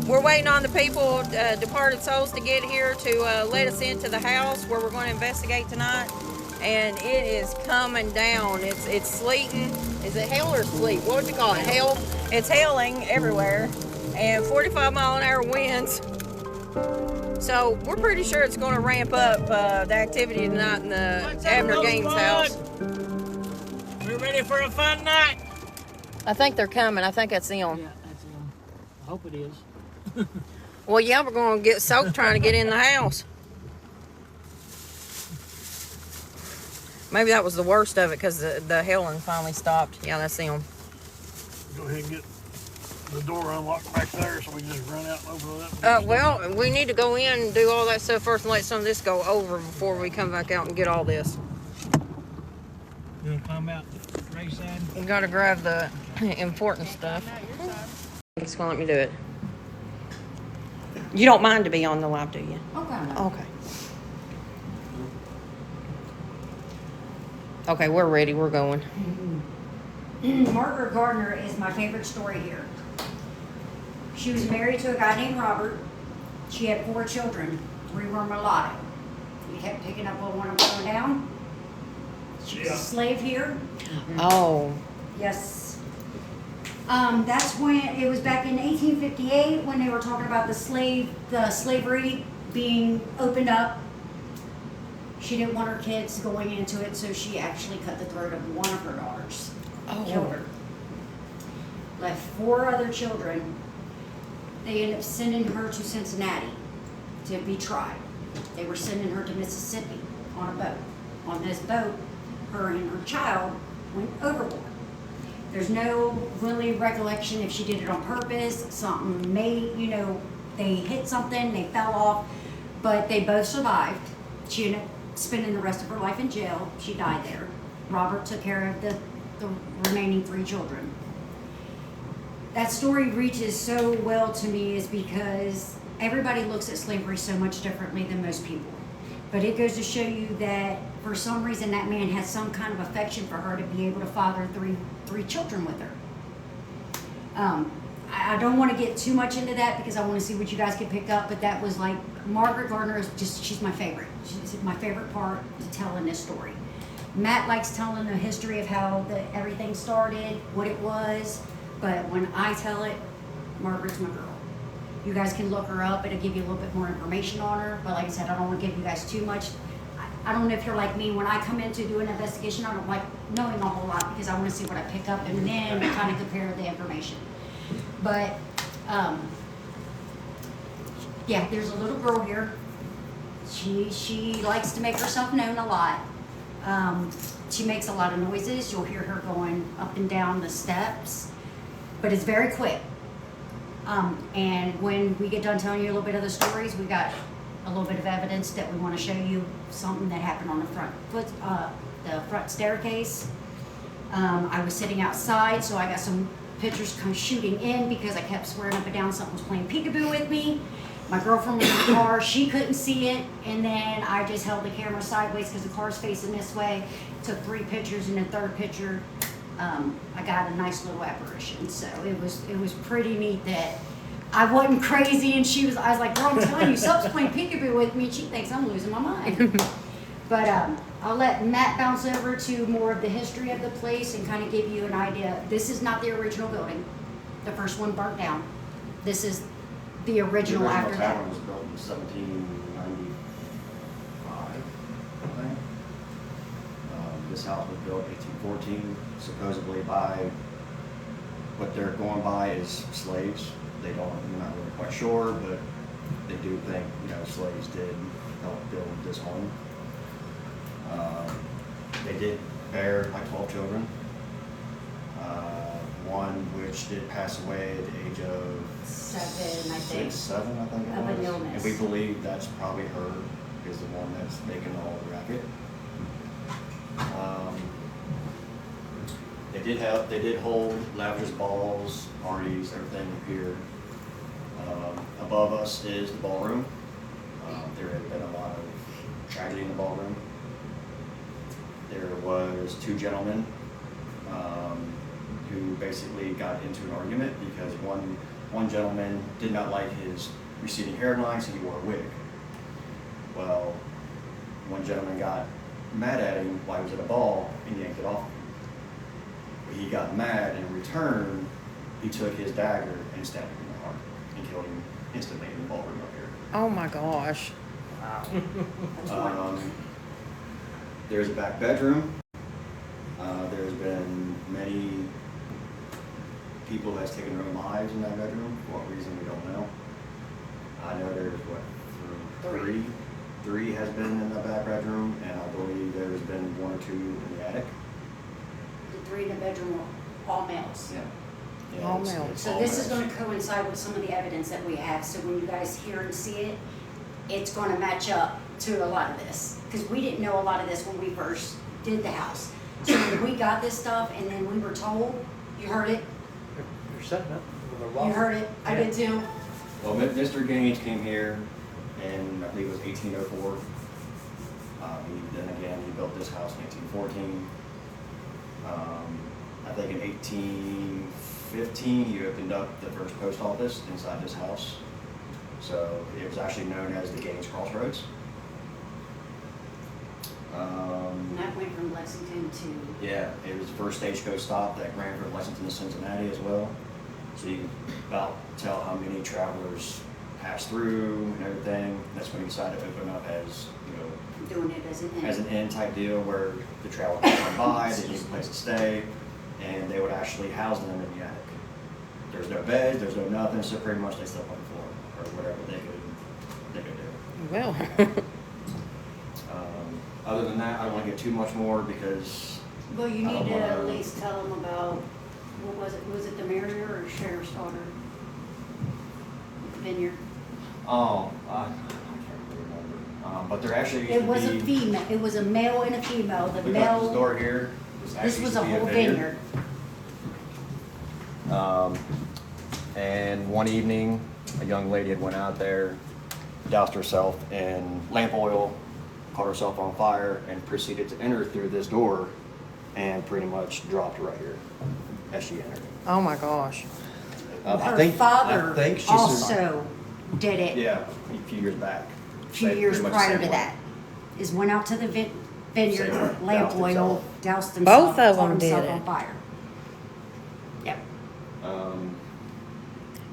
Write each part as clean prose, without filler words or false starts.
we're waiting on the people, departed souls, to get here to let us into the house where we're going to investigate tonight. And it is coming down. It's sleeting. Is it hail or sleet? What would you call it? Hail? It's hailing everywhere. And 45-mile-an-hour winds. So we're pretty sure it's going to ramp up the activity tonight in the Abner Gaines house. We're ready for a fun night. I think they're coming. I think that's them. Yeah, that's them. I hope it is. Well, yeah, we're going to get soaked trying to get in the house. Maybe that was the worst of it because the hailing finally stopped. Yeah, that's them. Go ahead and get the door unlocked back there so we can just run out and open it up. Well, we need to go in and do all that stuff first and let some of this go over before we come back out and get all this. You want to climb out right side? We got to grab the important stuff. It's going to let me do it. You don't mind to be on the live, do you? Okay. Okay, we're ready. We're going. Margaret Gardner is my favorite story here. She was married to a guy named Robert. She had 4 children. 3 were mulatto. He kept picking up while one of them going down. She was a slave here. Oh. Yes. That's when it was back in 1858 when they were talking about the slavery being opened up. She didn't want her kids going into it, so she actually cut the throat of one of her daughters. Killed her. Left 4 other children. They ended up sending her to Cincinnati to be tried. They were sending her to Mississippi on a boat. On this boat, her and her child went overboard. There's no really recollection if she did it on purpose, something they hit something, they fell off, but they both survived. She ended up spending the rest of her life in jail. She died there. Robert took care of the remaining 3 children. That story reaches so well to me is because everybody looks at slavery so much differently than most people. But it goes to show you that for some reason that man had some kind of affection for her to be able to father three children with her. I don't want to get too much into that because I want to see what you guys can pick up, but that was like, Margaret Gardner is she's my favorite. She's my favorite part to tell in this story. Matt likes telling the history of how everything started, what it was, but when I tell it, Margaret's my girl. You guys can look her up. It'll give you a little bit more information on her, but like I said, I don't want to give you guys too much. I don't know if you're like me. When I come in to do an investigation, I don't like knowing a whole lot because I want to see what I pick up and then kind of compare the information. But, yeah, there's a little girl here. She likes to make herself known a lot. She makes a lot of noises. You'll hear her going up and down the steps, but it's very quick. And when we get done telling you a little bit of the stories, we got a little bit of evidence that we want to show you something that happened on the front staircase. I was sitting outside, so I got some pictures kind of shooting in because I kept swearing up and down something was playing peekaboo with me. My girlfriend was in the car, she couldn't see it, and then I just held the camera sideways because the car's facing this way, took 3 pictures, and the 3rd picture, I got a nice little apparition. So it was pretty neat that I wasn't crazy, and I was like, girl, I'm telling you, something's playing peekaboo with me, and she thinks I'm losing my mind. But I'll let Matt bounce over to more of the history of the place and kind of give you an idea. This is not the original building. The first one burnt down. This is the original after that. The original tavern was built in 1795, I think. This house was built 1814, supposedly by, what they're going by is slaves. We're not really quite sure, but they do think, slaves did help build this home. They did bear like 12 children. One which did pass away at the age of 7, I think. 7, I think it Of was. an illness. And we believe that's probably her, is the one that's making all the racket. They did hold lavish balls, parties, everything here. Above us is the ballroom. There had been a lot of tragedy in the ballroom. There was 2 gentlemen who basically got into an argument because one one gentleman did not like his receding hairline, so he wore a wig. Well, one gentleman got mad at him while he was at a ball and yanked it off. He got mad, and in return, he took his dagger and stabbed him in the heart and killed him instantly in the ballroom up here. Oh my gosh. There's a back bedroom. There's been many people that's taken their own lives in that bedroom. For what reason, we don't know. I know there's three has been in the back bedroom, and I believe there's been 1 or 2 in the attic. The 3 in the bedroom were all males. Yeah. All it's- male. it's So all this is males. going to coincide with some of the evidence that we have. So when you guys hear and see it, it's going to match up to a lot of this. Because we didn't know a lot of this when we first did the house. So when we got this stuff and then we were told, you heard it, You're setting up with a rock. you heard it, I did too. Well, Mr. Gaines came here in, I believe it was 1804. Then again, he built this house in 1814. I think in 1815, he opened up the first post office inside this house. So it was actually known as the Gaines Crossroads. And that went from Lexington to, Yeah, it was the first stagecoach stop that ran from Lexington to Cincinnati as well. So you can about tell how many travelers passed through and everything. That's when he decided to open up as, doing it as an as inn. an inn type deal where the traveler could come by, they need a place to stay, and they would actually house them in the attic. There's no beds, there's no nothing, so pretty much they slept on the floor or whatever they could do. Well, Other than that, I don't want to get too much more because Well, you I need don't to at wanna- least tell them about, what was it the Marrier or Sheriff's daughter? Vineyard. I can't really remember. But there actually used It to was a be. female, it was a male and a female. The We got this male, door here. this was a whole vineyard. And one evening, a young lady had went out there, doused herself in lamp oil, caught herself on fire, and proceeded to enter through this door, and pretty much dropped right here as she entered. oh my gosh. Her father I think she also did it Yeah, a few years back. a few Same- years pretty much the prior same to way. that. Is went out to the vineyard, Same. lamp Doused oil, himself. doused himself, Both of caught them did himself it. on fire. Yep.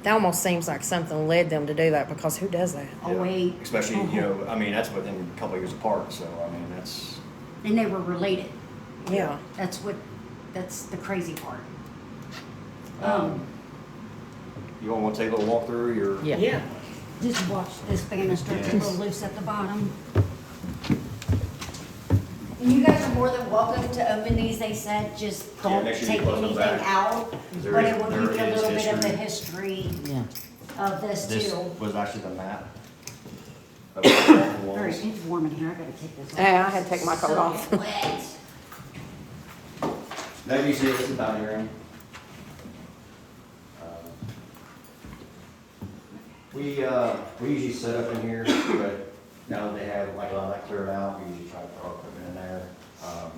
That almost seems like something led them to do that because who does that? Oh, Yeah. wait. Especially, I mean, that's within a couple of years apart, so, I mean, that's, And they were related. Yeah. That's the crazy part. you all want to take a little walk through, or? Yeah. Just watch this banister, it's a Yes. little loose at the bottom. And you guys are more than welcome to open these, they said, just Yeah, don't make sure you take close them anything back. out. There But is- it will there give you a is little bit of the history. history Yeah. of this This too. was actually the map. Of the walls. Alright, it's warm in here, I gotta take this off. Yeah, I had to take my coat So off. wet. Now you see this is the dining room. We usually set up in here, but now that they have like a lot of that cleared out, we usually try to put our equipment in there.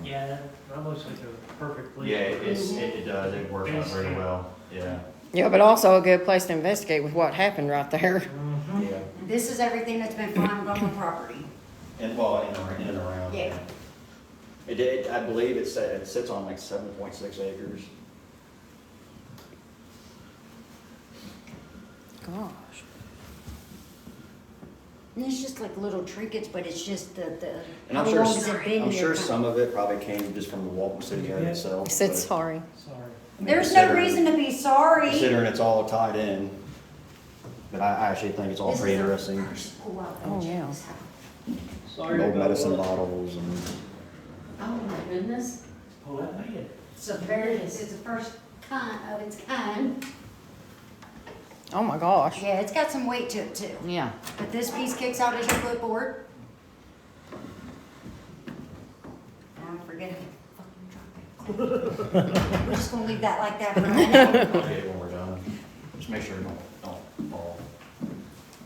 Yeah, that looks like a perfect place. Yeah, it does, it works out very well, yeah. Yeah, but also a good place to investigate with what happened right there. Mhm. Yeah, This is everything that's been found on the property. and well, in and around. Yeah. It did, I believe it sits on like 7.6 acres. Gosh. And it's just like little trinkets, but it's just the And how I'm sure, long has it been I'm here? sure some of it probably came just from the Walton City area Yeah. itself. I said but sorry. Sorry. There's no considering- reason to be sorry. Considering it's all tied in, but I actually think it's all This pretty is the interesting. first pull-out Oh, edge of yeah. this house. Sorry Old about medicine what? bottles and, Oh my goodness. Oh, that made it. It's the first kind of its kind. Oh my gosh. Yeah, it's got some weight to it too. Yeah. But this piece kicks out as your footboard. Now forget it. Fucking drop it. We're just gonna leave that like that for now. I'll get it when we're done. Just make sure it don't fall.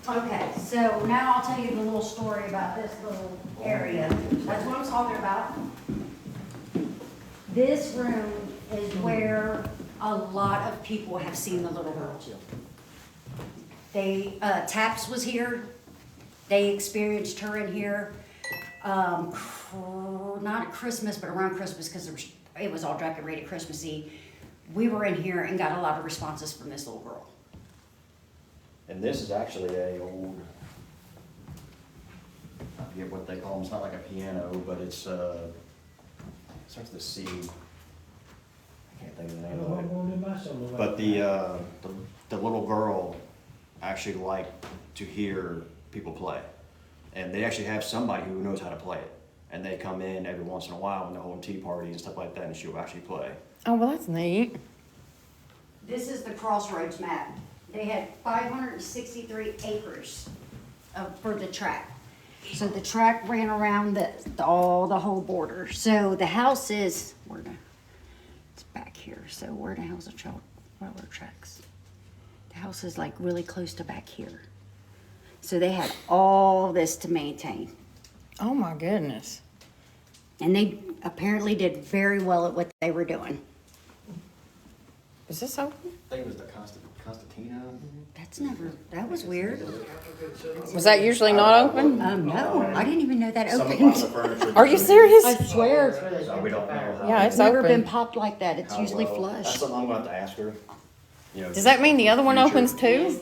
Okay, so now I'll tell you the little story about this little area. That's what I'm talking about. This room is where a lot of people have seen the little girl. They, Taps was here. They experienced her in here, not at Christmas, but around Christmas, because it was all decorated Christmassy. We were in here and got a lot of responses from this little girl. And this is actually a old, I forget what they call them, it's not like a piano, but it's, starts with a C. I can't think of the name of it. But the little girl actually liked to hear people play. And they actually have somebody who knows how to play it. And they come in every once in a while when they're holding tea parties and stuff like that, and she'll actually play. Oh, well, that's neat. This is the Crossroads map. They had 563 acres for the track. So the track ran around the whole border. So the house is, it's back here. So where the hell's the railroad tracks? The house is like really close to back here. So they had all this to maintain. Oh, my goodness. And they apparently did very well at what they were doing. Is this open? I think it was the Constantina. That was weird. Was that usually not open? No, I didn't even know that Some of the opened. furniture. Are you serious? I swear. So we don't know how. Yeah, It's it's never open. been popped like that. It's how usually well. That's flush. something I'm gonna have to ask her. You know, Does that mean the other one future. opens too?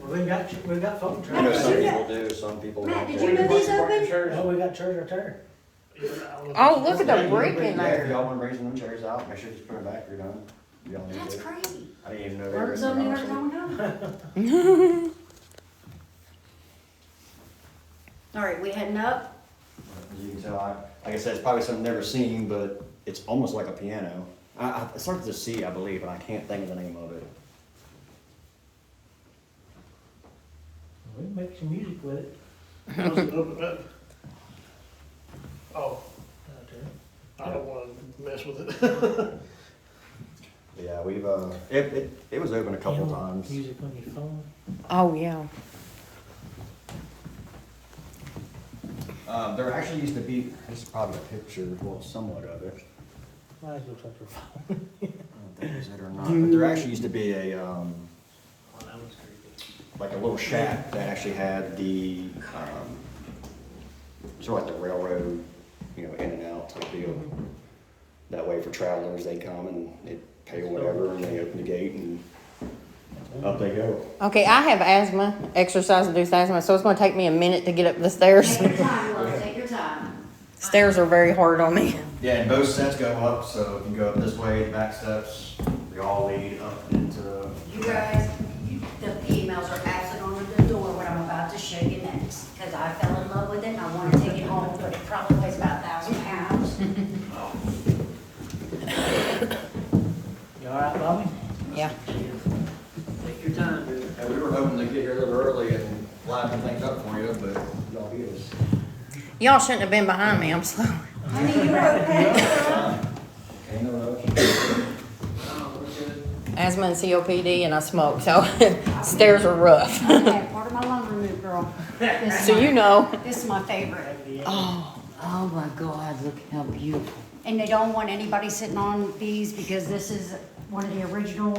We've got phone You charge. know, some Did you people do, some people Matt, don't. did you know these open? Oh, we got church right there. Oh, look at the Yeah, brick in Yeah, if there. y'all wanna bring some of them chairs out, make sure you just put them back, you're done. Y'all need That's to. crazy. I didn't even know they were Learn in something there, every honestly. time we go. All right, we heading up. As you can tell, like I said, it's probably something I've never seen, but it's almost like a piano. It starts with a C, I believe, and I can't think of the name of it. We can make some music with it. Oh, Out there. I don't wanna mess with it. But yeah, we've, it was open a couple Piano, times. Music on your phone. Oh, yeah. There actually used to be, this is probably a picture, well, somewhat of it. Might as well touch your phone. I don't think it's it or not, but there actually used to be a, Oh, that one's creepy. like a little shack that actually had the, sort of like the railroad, you know, in and out type deal. That way for travelers, they come and they pay whatever, and they open the gate and up they go. Okay, I have asthma, exercise-induced asthma, so it's gonna take me a minute to get up the stairs. Take your time, love, take your time. Stairs are very hard on me. Yeah, and both sets go up, so if you go up this way, the back steps, they all lead up into. You guys, the emails are absent on the door, what I'm about to show you next. Because I fell in love with it and I want to take it home, but it probably weighs about 1,000 pounds. You all right, Bobby? Yeah. Take your time, dude. And we were hoping to get here a little early and liven things up for you, but y'all beat us. Y'all shouldn't have been behind me, I'm slow. Honey, you were okay? Ain't no rush. Oh, we're good. Asthma and COPD, and I smoke, so stairs are rough. I had part of my lung removed, girl. This is So you know. This is my favorite. Oh, Oh my God, look how beautiful. And they don't want anybody sitting on these because this is one of the original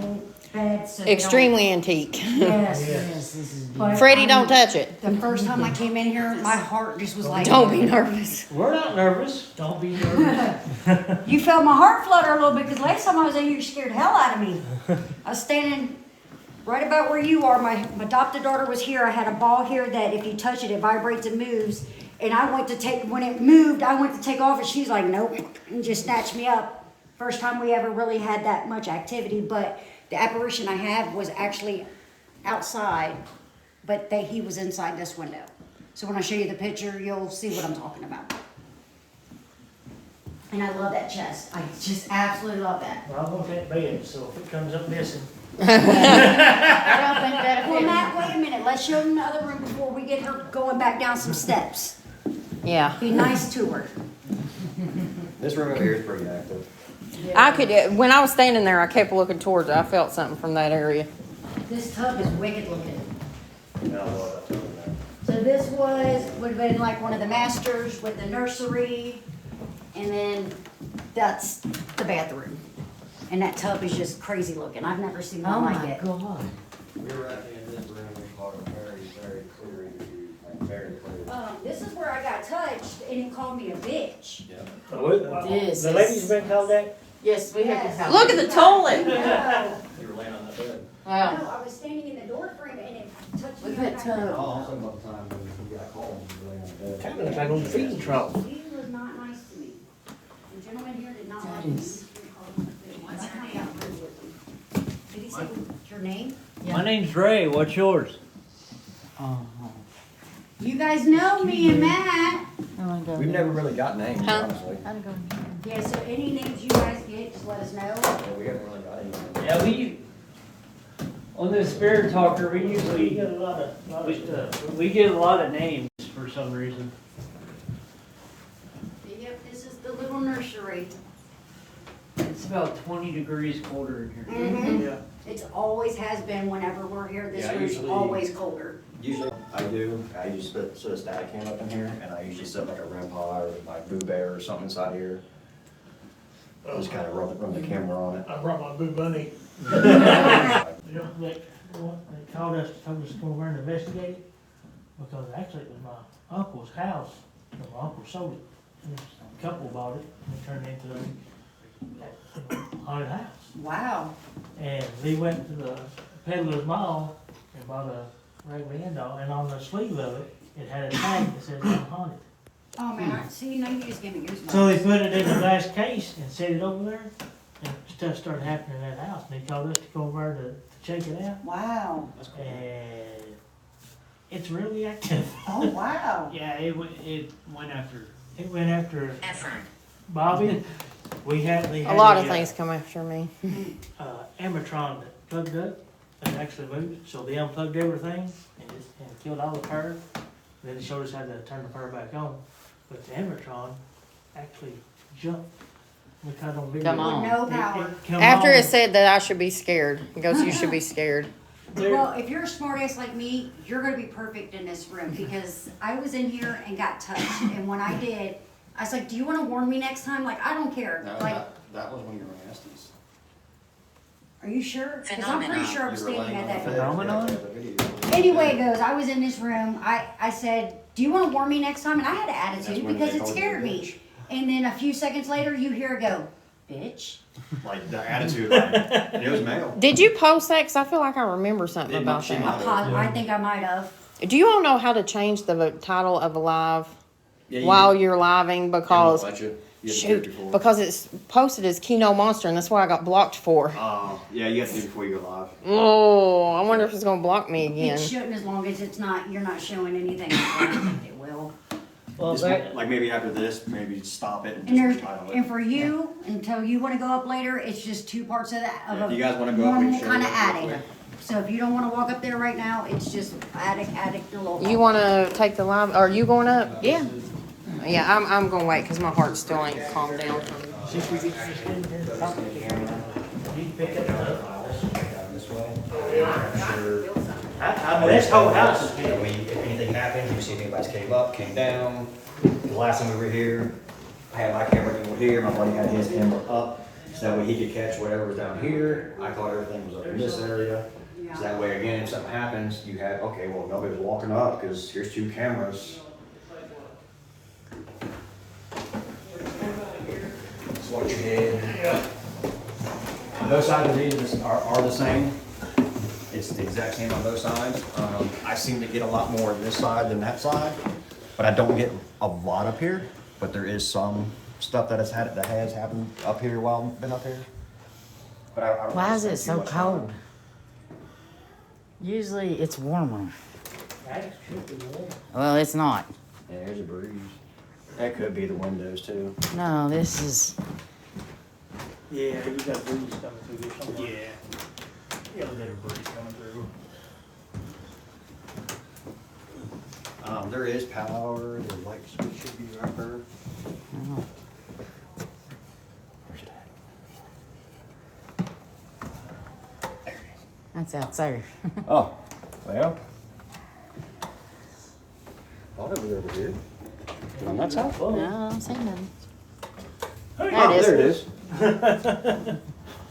beds. so they don't- extremely antique. Yes. Yes, this is But Freddie, I'm- don't touch it. The first time I came in here, my heart just was like. Don't be nervous. We're not nervous. Don't be nervous. You felt my heart flutter a little bit because last time I was in here, you scared the hell out of me. I was standing right about where you are. My adopted daughter was here. I had a ball here that if you touch it, it vibrates and moves. And I went to take, when it moved, I went to take off and she's like, nope, and just snatched me up. First time we ever really had that much activity, but the apparition I had was actually outside, but he was inside this window. So when I show you the picture, you'll see what I'm talking about. And I love that chest. I just absolutely love that. Well, I want that bed, so if it comes up missing. I don't think that'll Well, fit. Matt, wait a minute. Let's show them the other room before we get her going back down some steps. Yeah. Be nice to her. This room over here is pretty active. I could, when I was standing there, I kept looking towards it. I felt something from that area. This tub is wicked looking. And I love that over there. So this would have been like one of the masters with the nursery, and then that's the bathroom. And that tub is just crazy looking. I've never seen Oh one like my it. God. We were actually in this room, we called it very clear. This is where I got touched and it called me a bitch. Yeah. This The lady's been called that? Yes, we have Yes. to have. Look at the toilet. No, You were laying on that bed. Wow. no, I was standing in the door frame and it touched me. Look on at the that back. tub. Oh, also about the time when you got called, you were laying on the bed. Kind of looks like on the feeding trough. He was not nice to me. The gentleman here did not That like me. is- I kinda got rude with him. Did he say your name? My name's Ray. What's yours? Oh, You guys know me and Matt. I wanna go. We've never really got names, Huh? honestly. I wanna go here. Yeah, so any names you guys get, just let us know. Yeah, we haven't really got any. Yeah, we on the Spirit Talker. We usually get a lot of we get a lot of names for some reason. Yep, this is the little nursery. It's about 20 degrees colder in here. Mhm. Yeah. It always has been whenever we're here. This Yeah, room's usually- always colder. Usually I do. I usually put a static can up in here, and I usually set like a REM pod or like Boo Bear or something inside here. Just kind of run the camera on it. I brought my Boo Bunny. You know, they called us, told us to go over and investigate it, because actually it was my uncle's house, and my uncle sold it. And a couple bought it, and it turned into a haunted house. Wow. And we went to the peddler's mall and bought a regular end doll, and on the sleeve of it, it had a tag that said I'm haunted. Oh man, see, now you just gave me goosebumps. So they put it in a glass case and set it over there, and stuff started happening in that house, and they called us to go over to check it out, Wow. and it's really active. Oh, wow. Yeah, it went after Bobby. They had A lot of things come after me. Amatron that plugged up and actually moved it, so they unplugged everything and killed all the power. Then they showed us how to turn the power back on, but the Amatron actually jumped. We caught on video. Come on. No power. come After on. it said that I should be scared, it goes, you should be scared. There- Well, if you're a smartass like me, you're gonna be perfect in this room because I was in here and got touched, and when I did, I was like, "Do you want to warn me next time?" Like, I don't care. No, Like, that was when you were nasties. are you sure? Because I'm pretty sure I'm standing at that door. Phenomenon? Anyway, it goes. I was in this room. I said, "Do you want to warn me next time?" And I had an That's attitude when because they it called you scared a me. bitch. And then a few seconds later, you hear it go, "Bitch." Like the attitude, like, and it was male. Did you post that? Because I feel like I remember something Did about she that. not? I think I might have. Do you all know how to change the title of a live Yeah, while you're living? Because, shoot, because it's posted as Kino Monster, and that's what I got blocked for. Yeah, you have to do it before you go live. Oh, I wonder if it's going to block me It again. shouldn't, as long as it's not. You're not showing anything. I don't think it will. Well, Just that, like maybe after this, maybe stop it and And just there's, retitle and it. for you, until you want to go up later, it's just two parts of that of Yeah, if a you guys wanna go up, we can normal show kind you of real attic. quick. So if you don't want to walk up there right now, it's just attic, your little. You want to take the live? Are you going up? Yeah. Yeah, I'm going to wait because my heart still ain't calmed down from. see if we get this in here and talk to you can pick it up. This way. I mean, this whole house is big. If anything happens, you see if anybody's came up, came down. The last time we were here, I had my camera over here, my buddy had his camera up, so that way he could catch whatever was down here. I thought everything was up in this area. So that way, again, if something happens, you have, okay, well, nobody's walking up, because here's two cameras. That's what you did. Both sides of these are the same. It's the exact same on both sides. I seem to get a lot more on this side than that side, but I don't get a lot up here. But there is some stuff that has happened up here while I've been up here. But I don't Why is spend it too so much time. cold? Usually it's warmer. That should be warm. Well, it's not. Yeah, there's a breeze. That could be the windows too. No, this is. Yeah, you got breeze coming through here somewhere. Yeah. You got a bit of breeze coming through. There is power. The light switch should be right there. Oh, Where's it at? There it is. that's out there. Oh, well. Thought it was over here. On that side? Oh, No, I don't see nothing. Oh, there it is. I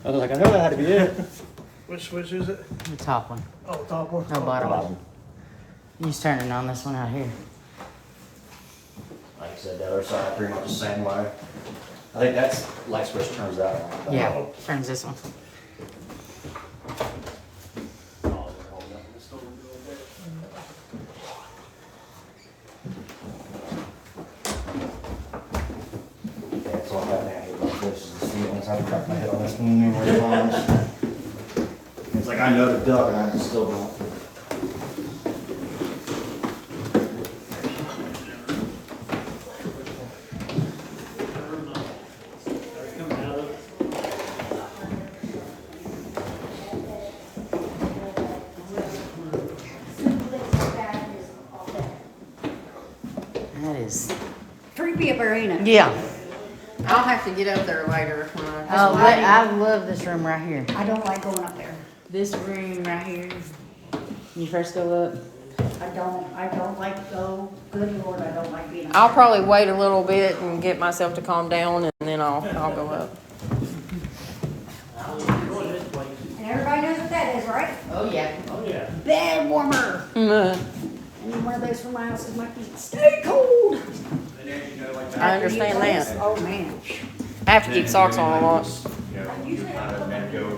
was like, I know that had to be it. Which switch is it? The top one. Oh, top one. No, bottom one. Bottom. You just turn it on this one out here. said, the other side pretty much the same way. I think that's light switch turns that on. Yeah, turns this one. Yeah, it's all that now. This is the ceilings. I've cracked my head on this numerous times. It's like I know the duck and I still don't. That is. Creepy up there, ain't it? Yeah. I'll have to get up there later. Oh, I love this room right here. I don't like going up there. This room right here. When you first go up. I don't like to go. Good Lord, I don't like being up I'll there. probably wait a little bit and get myself to calm down, and then I'll go up. I enjoy this place. And everybody knows what that is, right? Oh yeah. Oh, yeah. Bed warmer. I I need one of those for my house because my feet stay cold. understand that. Oh, man. I have to keep socks on a lot. You kind of men go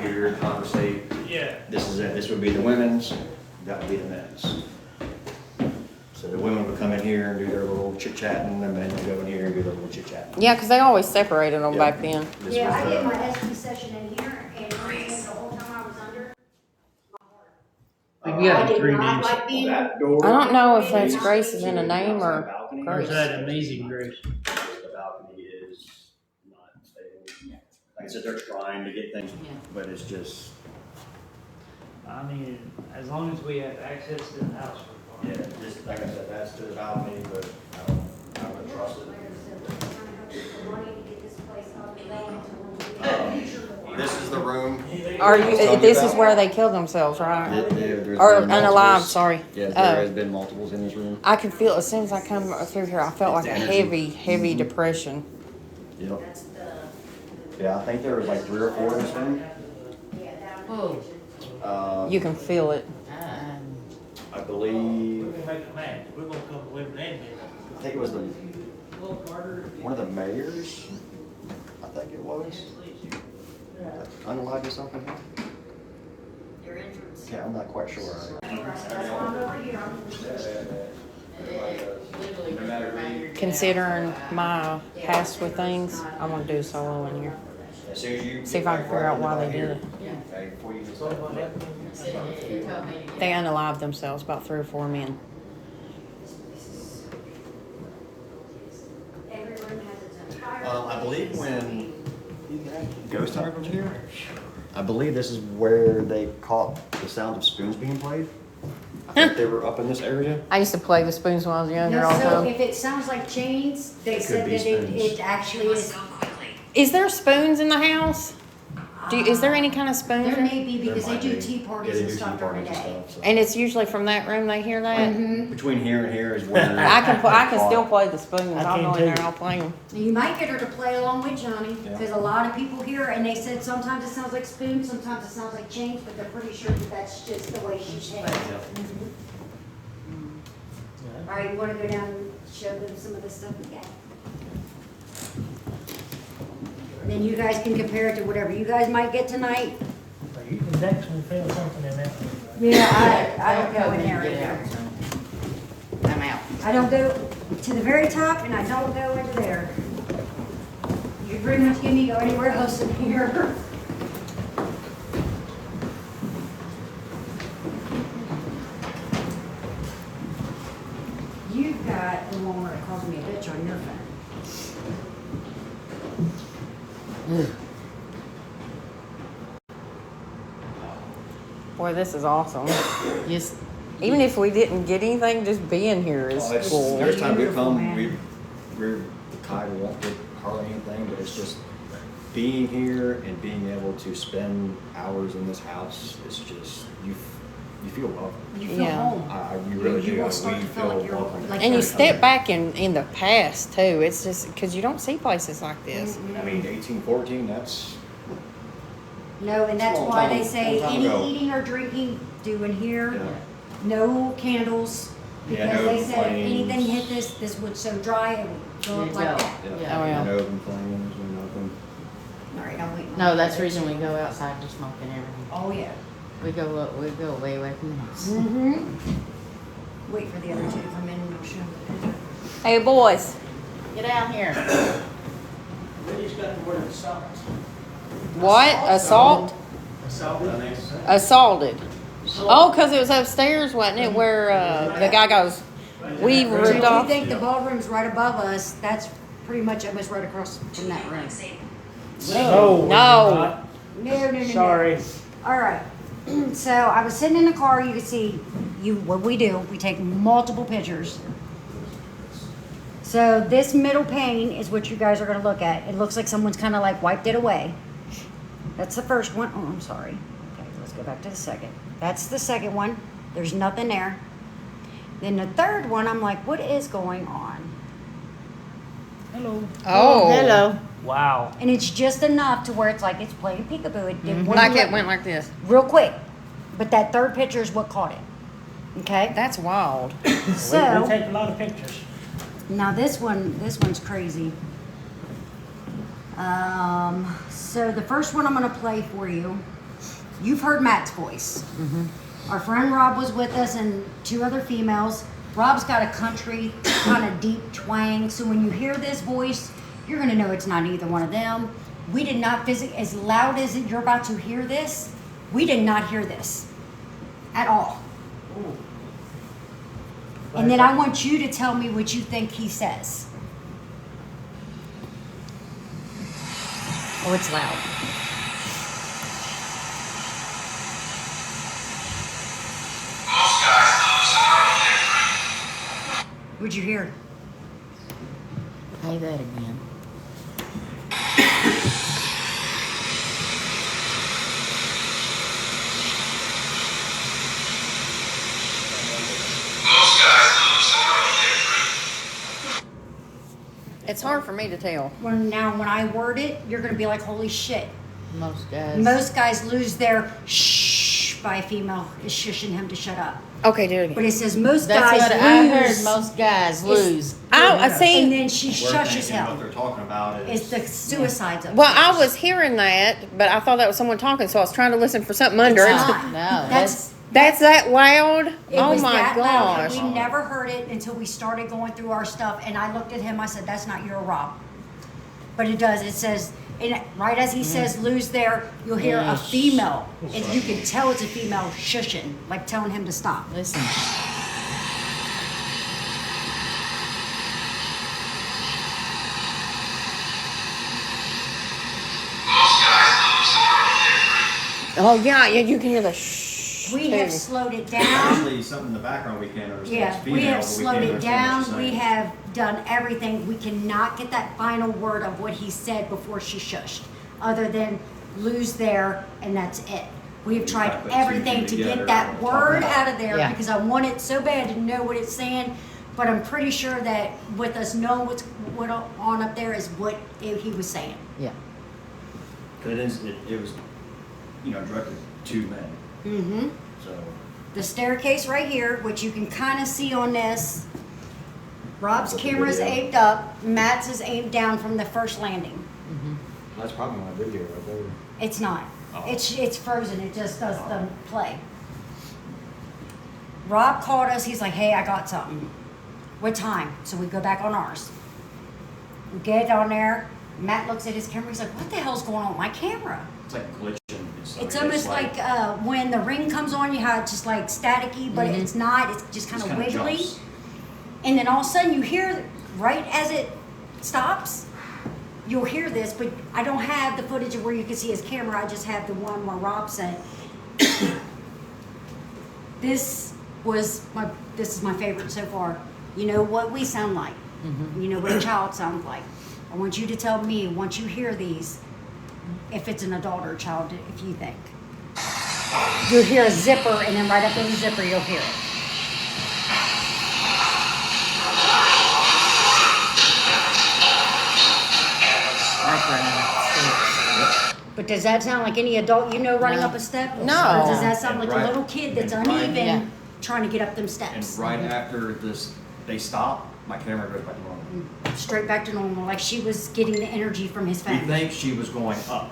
here, conversate. Yeah. This is it. This would be the women's, that would be the men's. So the women would come in here and do their little chit chatting, and the men would go in here and do their little chit chatting. Yeah, because they always separated them back then. This Yeah, was I did the- my SB session in here and the whole time I was under. We got I did three not names. like being. That door. I don't know if that's Grace's in a name or Balcony. Or is Grace. that Amazing Grace? The balcony is not stable. Like I said, they're trying to get things, Yeah. but it's just, I mean, as long as we have access to the house, we're yeah, fine. just, like I said, that's to the balcony, but I don't trust it. This is the room. Are you? This is where they kill themselves, right? There's Or been unalived. multiples. Sorry. Yeah, there Oh. has been multiples in this room. I could feel as soon as I come through here. I felt like a heavy depression. Yep. Yeah, I think there was like 3 or 4 in this room. Oh. You can feel it. I believe, We're gonna make a match. We're gonna come live in that I think it was one of the mayors, I think it was. Unalived or something? Your entrance. Yeah, I'm not quite sure. That's why I'm over here. Considering my past with things, I want to do a solo in here. As soon as you See if I can figure out why they did it. Okay, before you just- They unalived themselves, about 3 or 4 men. Every room has its entire. I believe when Ghost Hunter was here, I believe this is where they caught the sound of spoons being played. I think they were up in this area. I used to play with spoons when I was younger No, all the so time. if it sounds like chains, they It said could be that it spoons. actually is. Is there spoons in the house? Is there any kind of spoons? There in- may be because they might do be. tea Yeah, parties they and do stuff tea during the parties and day. stuff, so. And it's usually from that room they hear that? Mm-hmm. Between here and here is where. I can still play the spoons. I I'll can go in there too. and I'll play them. You might get her to play along with Johnny, Yeah. because a lot of people here, and they said sometimes it sounds like spoons, sometimes it sounds like chains, but they're pretty sure that that's just the way she says. All right, you wanna go down and show them some of the stuff we got? And then you guys can compare it to whatever you guys might get tonight. But you can definitely feel something in that. Yeah, I don't go in there either. I'm out. I don't go to the very top and I don't go into there. You pretty much give me go anywhere else in here. You've got the one where it calls me a bitch on your phone. Boy, this is awesome. Just Even if we didn't get anything, just being here is Oh, it's- cool. There's times we Beautiful, come, man. we're tired, we won't get hardly anything, but it's just being here and being able to spend hours in this house, it's just, you feel welcome. You feel Yeah. home. You really do. You will start We to feel like you're welcome. like And you you're- step back in the past too. It's just because you don't see places like this. I mean, 1814, that's, No, and that's Long why time- they say long time any ago. eating or drinking do in here. yeah. No candles, Yeah, Because no they said if flames. anything hit this would so dry, it would go up It'd like go. that. Yeah, Oh, yeah. no open flames, no nothing. All right, I'm waiting. No, that's the reason we go outside to smoke and everything. Oh, yeah. We go way away from the house. Mm-hmm. Wait for the other two to come in and I'll show them the picture. Hey, boys. Get out here. Really just got the word assault. What? Assault? Assaulted? Assaulted. Oh, because it was upstairs, wasn't it? Where the guy goes, we So ripped if you off. think the ballroom's right above us, that's pretty much almost right across from that room. No. No. No. Sorry. All right. So I was sitting in the car. You can see what we do. We take multiple pictures. So this middle pane is what you guys are going to look at. It looks like someone's kind of like wiped it away. That's the first one. Oh, I'm sorry. Okay, let's go back to the second. That's the second one. There's nothing there. Then the third one, I'm like, what is going on? Hello. Oh. Hello. Wow. And it's just enough to where it's like it's playing peekaboo. It didn't Like it went like this. real quick. But that third picture is what caught it. Okay? That's wild. We So take a lot of pictures. now this one's crazy. So the first one I'm gonna play for you. You've heard Matt's voice. Our friend Rob was with us and two other females. Rob's got a country kind of deep twang. So when you hear this voice, you're gonna know it's not either one of them. We did not as loud as you're about to hear this. We did not hear this at all. And then I want you to tell me what you think he says. Oh, it's loud. What'd you hear? Play that again. It's hard for me to tell. Well, now when I word it, you're gonna be like, holy shit. Most guys. Most guys lose their shh by a female is shushing him to shut up. Okay, do it But again. it says most That's guys what lose. I heard. Most guys lose. Oh, I And see. then she We're shushes thinking what him. they're talking about It's the suicides of Well, I was hearing that, but I thought that was someone talking, so I was trying to listen for something under It's it. not. No, That's that loud? It Oh was my that loud. gosh. We never heard it until we started going through our stuff, and I looked at him. I said, "That's not your Rob," but it does. It says, and right as he says, "Lose there," you'll hear a female, and you can tell it's a female shushing, like telling him to stop. Listen. Oh, yeah, you can hear the shh. We too. have slowed it down. Actually, something in the background we can't understand. Yeah, It's we female, have but slowed can't it understand what down. she's We saying. have done everything. We cannot get that final word of what he said before she shushed, other than lose there, and that's it. We have tried gotta put two everything and two to together get that on top word of that. out of there Yeah. because I want it so bad to know what it's saying. But I'm pretty sure that with us knowing what on up there is what he was saying. Yeah. It was, directed to men, Mm-hmm. so. The staircase right here, which you can kind of see on this. Rob's Look at the camera's video. aimed up. Matt's is aimed down from the first landing. That's probably my video right there. It's not. Oh. It's frozen. It just does the play. Rob called us. He's like, "Hey, I got something." What time? So we go back on ours. We get on there. Matt looks at his camera. He's like, "What the hell's going on with my camera?" It's like glitching. It's almost like when the ring comes on, you have it's just like staticky, but it's not. It's just kind of wiggly. jumps. And then all of a sudden you hear, right as it stops, you'll hear this, but I don't have the footage of where you can see his camera. I just have the one where Rob said, this is my favorite so far. You know what we sound like. You know what a child sounds like. I want you to tell me, once you hear these, if it's an adult or a child, if you think. You'll hear a zipper, and then right after the zipper, you'll hear it. But does that sound like any adult you know running up a step? No. Or does that sound like Right. a little kid that's And right- uneven, Yeah. trying to get up them And steps. right after this, they stop, my camera goes back to normal. Straight back to normal, like she was getting the energy from his We phone. think she was going up.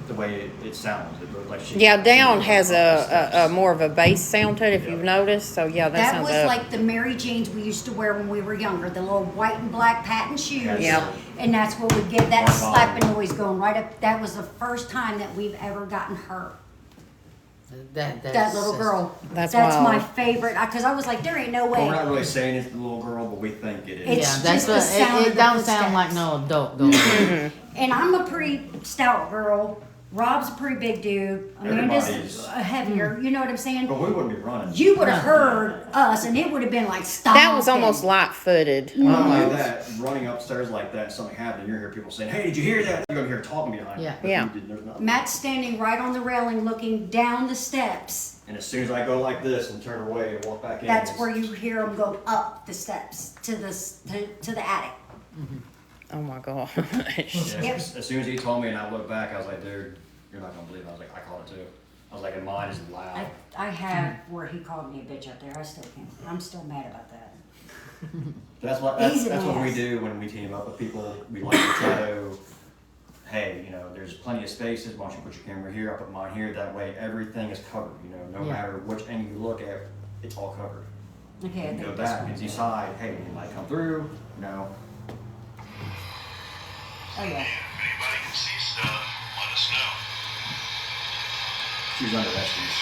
The way it sounds, it looked like she. Yeah, down she was has going up the a steps. more of a bass sound to it, if you've noticed. So yeah, that That sounds was up. like the Mary Janes we used to wear when we were younger, the little white and black patent shoes. Yeah. And that's what would get that One slapping volume. noise going right up. That was the first time that we've ever gotten her. That's That little just- girl. That's my wild. favorite. Because I was like, there ain't no Well, we're way. not really saying it's the little girl, but we think it is. It's Yeah, that's just the what, sound it of the don't sound like footsteps. no adult going. And I'm a pretty stout girl. Rob's a pretty big dude. Amanda's Everybody's- heavier. You know what I'm saying? But we wouldn't be running. You would have heard us, and it would have been like, stop. That was almost light-footed. Not Mm-hmm. like that, running upstairs like that, something happened, you're hear people saying, hey, did you hear that? You're gonna hear talking behind you. Yeah. But Yeah. you didn't, there's nothing. Matt's standing right on the railing looking down the steps. And as soon as I go like this and turn away and walk back in. That's it's- where you hear them go up the steps to the attic. Oh my gosh. Yeah, Yep. as soon as he told me and I looked back, I was like, dude, you're not gonna believe it. I was like, I called it too. I was like, and mine is loud. I have where he called me a bitch up there. I still can't. I'm still mad about that. That's what He's an what we ass. do when we team up with people. We like to try to, hey, you know, there's plenty of spaces. Why don't you put your camera here? I'll put mine here. That way, everything is covered. You know, no Yeah. matter which angle you look at, it's all covered. Okay, I You can think go this back and one's it. decide, hey, it might come through. No. Oh yeah. If anybody can see stuff, let us know. She's under rescues.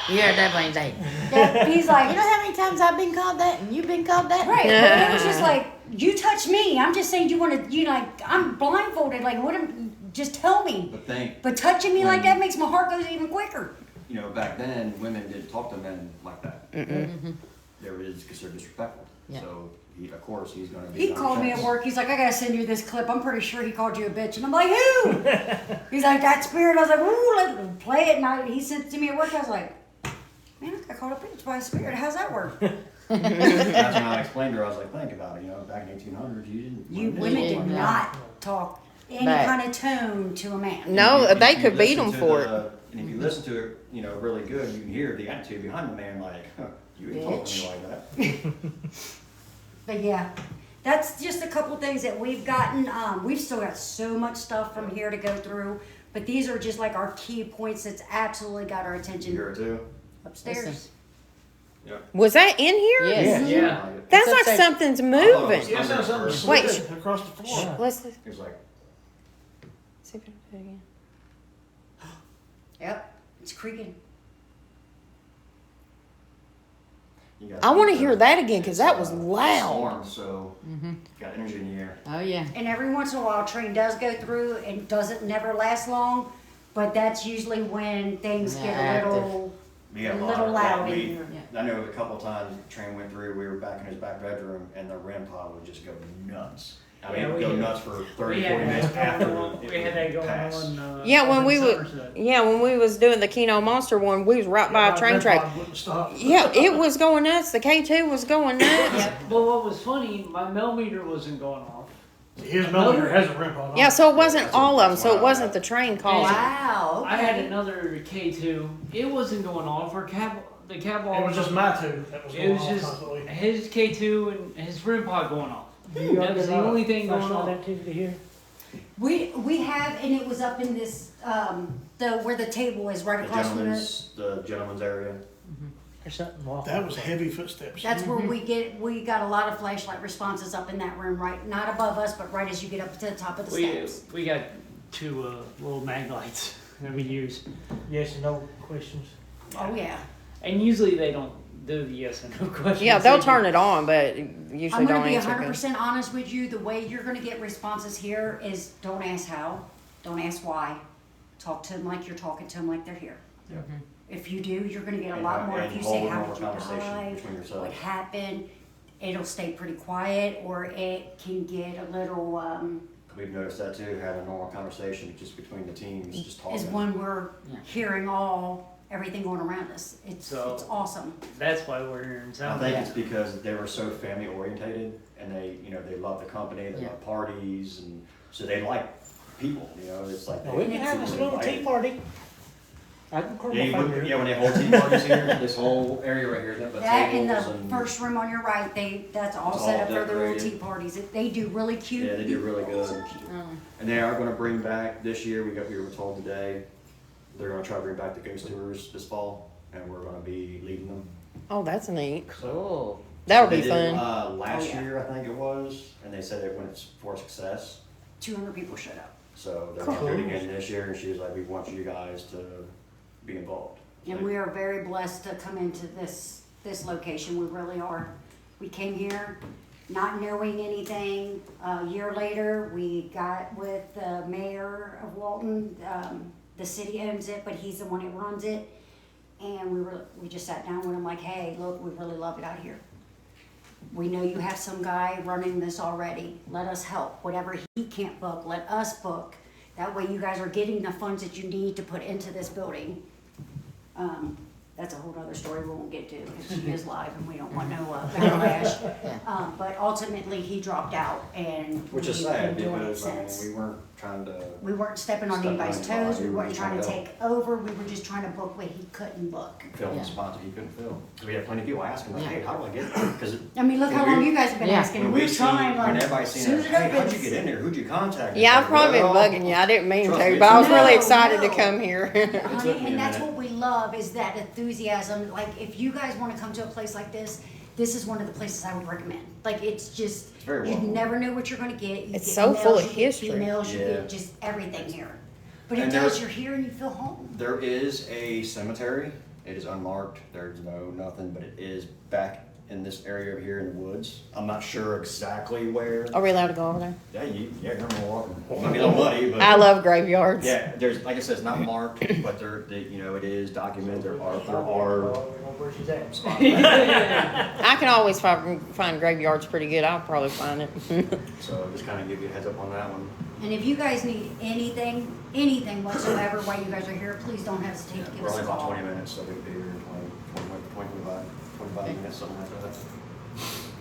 You heard that plane say, He's like, you know how many times I've been called that and you've been called that? right. But it was just like, you touch me. I'm just saying you want to, I'm blindfolded. Like, just tell me. But think, But touching me like When- that makes my heart go even quicker. you know, back then, women didn't talk to men like that. They were just considered disrespectful. Yeah. So, of course, he's going to be. He on called me at defense. work. He's like, I gotta send you this clip. I'm pretty sure he called you a bitch. And I'm like, who? He's like, that spirit. I was like, ooh, let's play it. And he sent it to me at work. I was like, man, I got called a bitch by a spirit. How's that work? That's when I explained to her. I was like, think about it. You know, back in 1800s, you didn't. You women did Yeah. not talk any But- kind of tone to a man. No, If they you could beat listen them to for the- And if you listen to it, you know, really good, you can hear the attitude behind the man. Like, huh, you ain't talking to me like that. But yeah, that's just a couple things that we've gotten. We've still got so much stuff from here to go through. But these are just like our key points that's absolutely got our You attention hear it too. upstairs. Listen. Yeah. Was that in here? Yes. Yeah. That's It's like upstairs. something's I thought it moving. was- Yeah, it sounds something Wait. slid across the floor. Yeah. Let's It was like, see if I can do it again. Yep, it's creaking. you got. I want to hear that again because it's, that was uh, loud. Storm, so got energy in the air. Oh, yeah. And every once in a while, a train does go through and doesn't never last long. But that's usually when things Yeah, get a active. little. We got A a little lot loud of that. in here. I know a couple times the train went through, we were back in his back bedroom and the REM pod would just go nuts. I mean, Yeah, it would we go had- nuts for 30, We 40 had minutes that after going on. it We had that would going pass. on. Yeah, when up we in were, Somerset. when we was doing the Keno Monster one, we was right by a train track. Wouldn't stop. Yeah, it was going nuts. The K2 was going nuts. Yeah, but what was funny, my millimeter wasn't going off. His millimeter has a REM pod on Yeah, it. so it wasn't That's all of them. that's So why it I- wasn't the train causing. Wow. I had Okay. another K2. It wasn't going off. The cab It was just my two that was It going was off just constantly. his K2 and his REM pod going off. That was the only thing going flashlight on. activity here. We have, and it was up in this the where the table is right across from it. The gentleman's area. There's something walking. That was heavy footsteps. That's where we got a lot of flashlight responses up in that room, right? Not above us, but right as you get up to the top of the steps. We got two little mag lights that we use, Yes and no questions. Oh yeah. and usually they don't do the yes and no questions. Yeah, they'll turn it on, but usually I'm don't gonna be answer. 100% honest with you. The way you're gonna get responses here is don't ask how, don't ask why. Talk to them like you're talking to them like they're here. Yeah. If you do, you're gonna get a And lot have- more. If and you say hold how normal did you conversation die, between yourselves. what happened, it'll stay pretty quiet, or it can get a little. We've noticed that too, having a normal conversation just between the teams, just talking. Is when we're Yeah. hearing all everything going around us. It's So- it's awesome. That's why we're here in I town. think it's because they were so family orientated and they, they love the company, they Yeah. love parties, and so they like people, it's like. Now, we can have us a little tea party. I can call Yeah, my phone here. when they hold tea parties here, this whole area right here, the That in tables the and. first room on your right, that's all It's set all up for their little decorated. tea parties. They do really cute. Yeah, they do really good. Um, And they are gonna bring back, this year, we were told today, they're gonna try to bring back the ghost tours this fall, and we're gonna be leading them. Oh, that's neat. Cool. That would They be did, fun. Last Oh, yeah. year, I think it was, and they said it went for success, 200 people showed up. so they're gonna do it again this year, and she was like, we want you guys to be involved. And we are very blessed to come into this location. We really are. We came here not knowing anything. A year later, we got with the mayor of Walton. The city owns it, but he's the one that runs it. And we just sat down with him like, hey, look, we really love it out here. We know you have some guy running this already. Let us help. Whatever he can't book, let us book. That way you guys are getting the funds that you need to put into this building. That's a whole other story we won't get to because she is live and we don't want no backlash. But ultimately, he dropped out and. Which is we've sad, been doing it because, since. we weren't trying to, We weren't stepping on Step on anybody's anybody. toes, we We were weren't just trying to trying take to over, we were just trying to book what he couldn't book. fill the Yeah. spots that he couldn't fill. Cause we had plenty of people asking, like, hey, how do I get there? Cause I mean, look how When long we- you guys have been Yeah. asking, when we're we see, trying, when like, everybody's as seen soon it, as it hey, how'd you opens. get in there? Who'd you contact? Yeah, It's I've like, probably been well, bugging you. I didn't mean trust to, me, but I was No, really excited to no. come here. Honey, took me a and that's minute. what we love, is that enthusiasm. Like, if you guys wanna come to a place like this is one of the places I would recommend. Like, it's just, very you welcoming. never know what you're gonna get. You It's get so males, full of you get history. Females, you Yeah. get just everything here. But it And does, there- you're here and you feel home. There is a cemetery. It is unmarked. There's nothing, but it is back in this area over here in the woods. I'm not sure exactly where. Are we allowed to go over there? Yeah, you're more welcome. It might be a little muddy, but. I love graveyards. Yeah, there's, like I said, it's not marked, but it is documented. There are Where she's at. spots. I can always find graveyards pretty good. I'll probably find it. So just kind of give you a heads up on that one. And if you guys need anything whatsoever while you guys are here, please don't hesitate to give We're us a only about call. 20 minutes, so we'll be here in 25 minutes, something like that.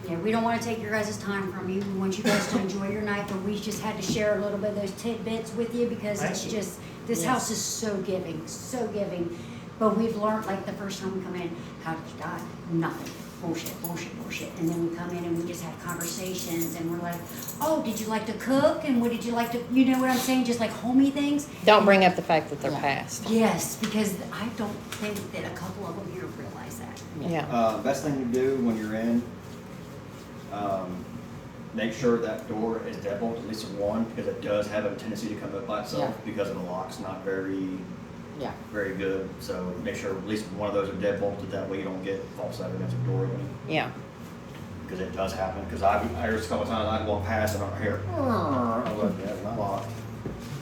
Yeah, we don't want to take your guys' time from you. We want you guys to enjoy your night, but we just had to share a little bit of those tidbits with you because it's Thank you. just, this Yes. house is so giving, so giving. But we've learned, like the first time we come in, how did you die? Nothing. Bullshit, bullshit, bullshit. And then we come in and we just have conversations and we're like, oh, did you like to cook? And what did you like to, you know what I'm saying? Just like homey things. Don't bring up the fact that they're Yeah. past. Yes, because I don't think that a couple of them here realize that. Yeah. Best thing to do when you're in, make sure that door is deadbolt, at least one, because it does have a tendency to come up by itself Yeah. because of the lock's not very, Yeah. very good. So make sure at least one of those are deadbolted, that way you don't get false evidence of door opening. Yeah. Because it does happen, because there's a couple times I walk past and I'm here, I was like, yeah, it's not locked.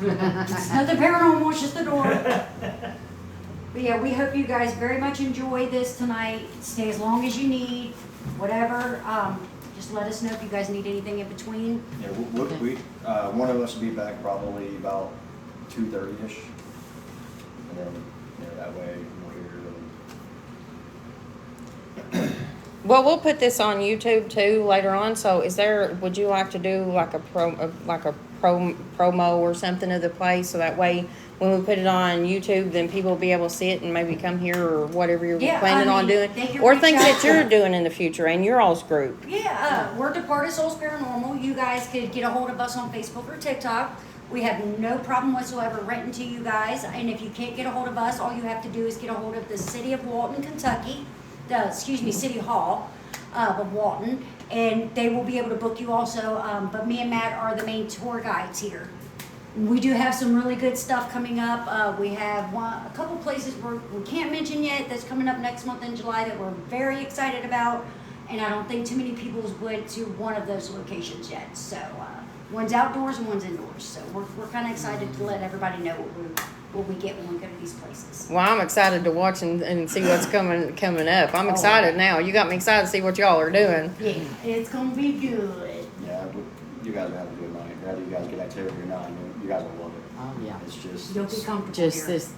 It's nothing paranormal, it's just the door. But yeah, we hope you guys very much enjoy this tonight. Stay as long as you need, whatever. Just let us know if you guys need anything in between. Yeah, one of us will be back probably about 2:30ish. And then, that way we're here. Well, we'll put this on YouTube too later on. So, would you like to do like a promo or something of the place, so that way when we put it on YouTube, then people will be able to see it and maybe come here or whatever you're Yeah, planning I on mean, doing, they can or reach things out that to- you're doing in the future and your all's group. Yeah, we're Departed Souls Paranormal. You guys could get a hold of us on Facebook or TikTok. We have no problem whatsoever renting to you guys. And if you can't get a hold of us, all you have to do is get a hold of the City of Walton, Kentucky, City Hall of Walton, and they will be able to book you also. But me and Matt are the main tour guides here. We do have some really good stuff coming up. We have a couple places we can't mention yet that's coming up next month in July that we're very excited about. And I don't think too many people went to one of those locations yet. So one's outdoors and one's indoors. So we're kind of excited to let everybody know what we get when we go to these places. Well, I'm excited to watch and see what's coming up. I'm Oh. excited now. You got me excited to see what y'all are doing. Yeah, it's gonna be good. Yeah, you guys will have a good night. Whether you guys get activity or not, you guys will love it. Oh, yeah. It's just. You'll be comfortable Just here. this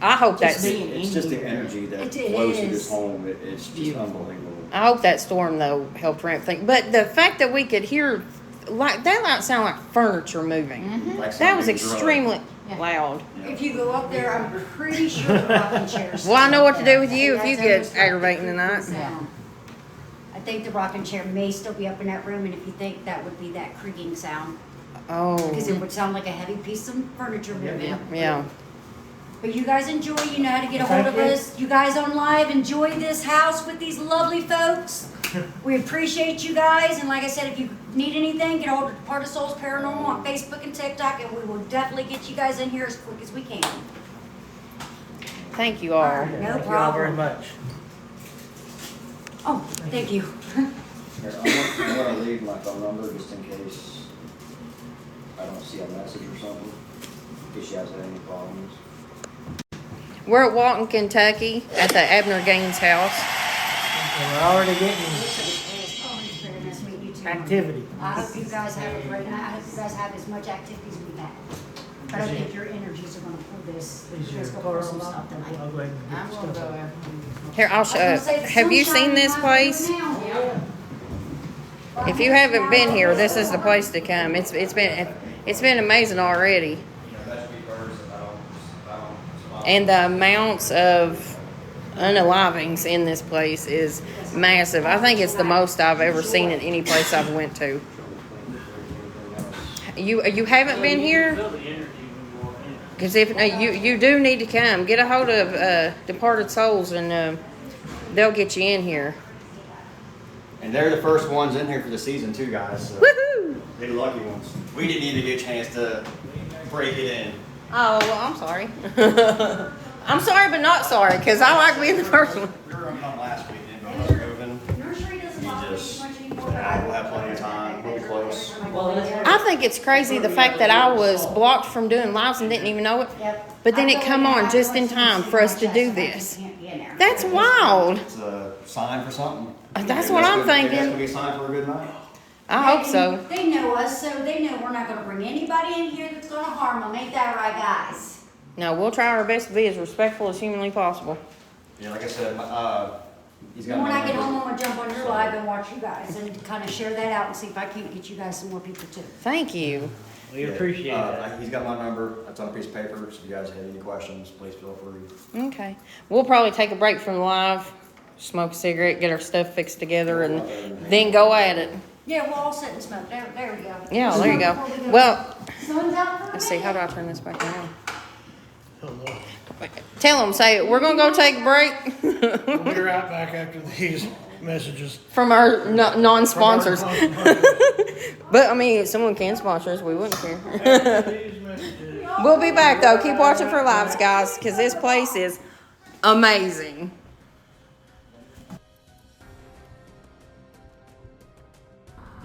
I hope Just that's. being It's in just the here. energy that It flows through is. this home. It's just Beautiful. unbelievable. I hope that storm though helped ramp things. But the fact that we could hear like that sounded like furniture moving. Like That was something drug. extremely Yeah. loud. If you go up there, I'm pretty sure the rocking chair's Well, I know what to still do with you up if you there. get That's almost like aggravating the tonight. creaking sound. I think the rocking chair may still be up in that room, and if you think that would be that creaking sound, because Oh, it would sound like a heavy piece of furniture moving. yeah. But you guys enjoy, you know how to get a hold of Thank you. us. You guys on live, enjoy this house with these lovely folks. We appreciate you guys, and like I said, if you need anything, get a hold of Part of Souls Paranormal on Facebook and TikTok, and we will definitely get you guys in here as quick as we can. Thank you all. No Thank you all very problem. much. Oh, thank you. Here, I'm gonna leave my phone number just in case I don't see a message or something, in case you guys have any problems. We're at Walton, Kentucky, at the Abner Gaines house. And we're already getting Oh, it's very nice meeting you too. activity. I hope you guys have a great night. I hope you guys have as much activity as we've had. But I think your energies are gonna pull this. Is your Let's go car pull some on? stuff tonight. I'll go ahead and get I'm the gonna stuff go up. after. Here, I'll show. Have you seen this place? If you haven't been here, this is the place to come. It's been amazing already. And the amounts of unalivings in this place is massive. I think it's the most I've ever seen at any place I've went to. You haven't been here? Feel the energy when you walk in. Because if you do need to come, get a hold of Departed Souls and they'll get you in here. And they're the first ones in here for the season too, guys. So Woohoo! they're the lucky ones. We didn't even get a chance to break it in. Oh well, I'm sorry. I'm sorry, but not sorry because I like being the first one. We were gonna come last week, didn't know we were moving. Nursery doesn't You bother me just- too much anymore. we'll have plenty of time. We'll be close. I think it's crazy the fact that I was blocked from doing lives and didn't even know it. Yep. But then it come on just in time for us to do this. That's wild. It's a sign for something. That's Maybe what I'm good- maybe thinking. That's gonna be a sign for a good night. I hope so. They know us, so they know we're not gonna bring anybody in here that's gonna harm them. Ain't that right, guys? No, we'll try our best to be as respectful as humanly possible. Yeah, like I said, he's got When my I get number. home, I'm gonna jump on your live and watch you guys and kind of share that out and see if I can't get you guys some more people too. Thank you. We appreciate that. He's got my number. That's on a piece of paper. So if you guys have any questions, please feel free. Okay. We'll probably take a break from live, smoke a cigarette, get our stuff fixed together, and then go at it. Yeah, we'll all sit and smoke. There we go. Yeah, there you go. Before we Well, Sun's out for a let's see, how do minute. I turn this back on? Hello. Tell them, say, we're going to go take a break We'll be right back after these messages. from our non-sponsors. But, I mean, if someone can sponsor us, we wouldn't care. These messages. We'll be back, though. Keep watching for lives, guys, because this place is amazing.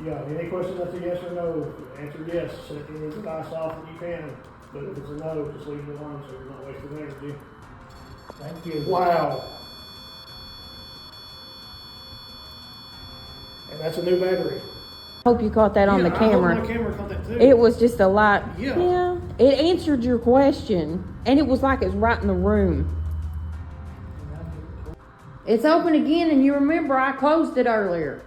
Yeah, any question that's a yes or no, answer yes, set any device off if you can, but if it's a no, just leave it alone so you're not wasting energy. Thank you. Wow. And that's a new battery. Hope you caught that on the Yeah, I hope camera. my camera caught that too. It was just a light. Yeah. It answered your question, and it was like it's right in the room. It's open again, and you remember I closed it earlier.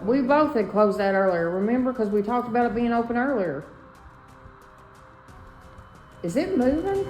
We both had closed that earlier, remember? Because we talked about it being open earlier. Is it moving?